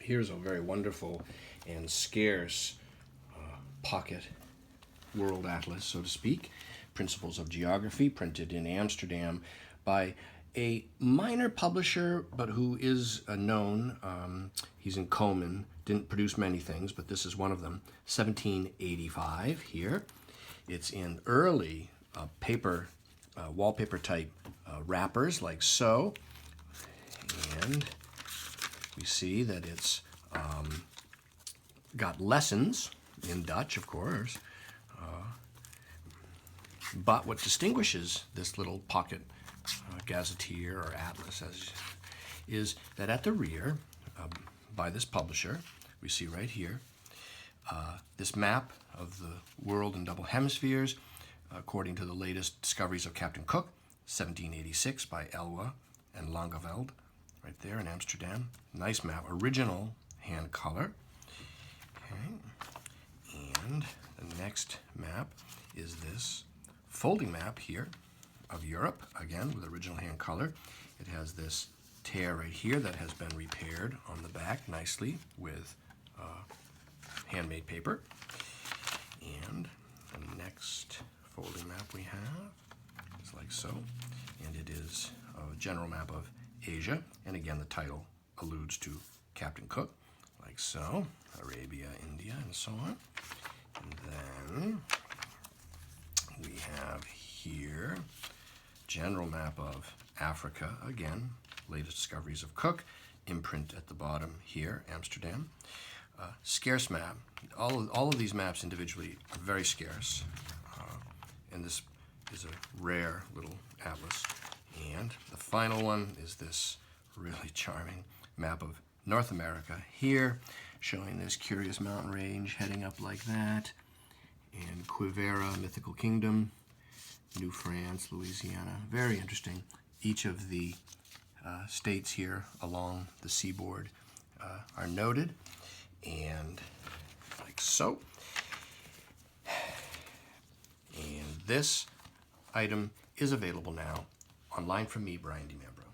Here's a very wonderful and scarce pocket world atlas, so to speak. Principles of Geography, printed in Amsterdam by a minor publisher, but who is known. He's in Komen, didn't produce many things, but this is one of them. 1785 here. It's in early paper, wallpaper type wrappers, like so. And we see that it's got lessons in Dutch, of course. But what distinguishes this little pocket gazetteer or atlas is that at the rear, by this publisher, we see right here, this map of the world in double hemispheres, according to the latest discoveries of Captain Cook, 1786 by Elwe and Langeveld, right there in Amsterdam. Nice map, original hand color. Okay. And the next map is this folding map here of Europe, again with original hand color. It has this tear right here that has been repaired on the back nicely with handmade paper. And the next folding map we have is like so, and it is a general map of Asia, and again the title alludes to Captain Cook, like so, Arabia, India, and so on. And then we have here general map of Africa, again, latest discoveries of Cook, imprint at the bottom here, Amsterdam. Scarce map. All of these maps individually are very scarce, and this is a rare little atlas. And the final one is this really charming map of North America here, showing this curious mountain range heading up like that, and Quivira, Mythical Kingdom, New France, Louisiana. Very interesting. Each of the states here along the seaboard are noted, and like so. And this item is available now online from me, Brian DiMambro.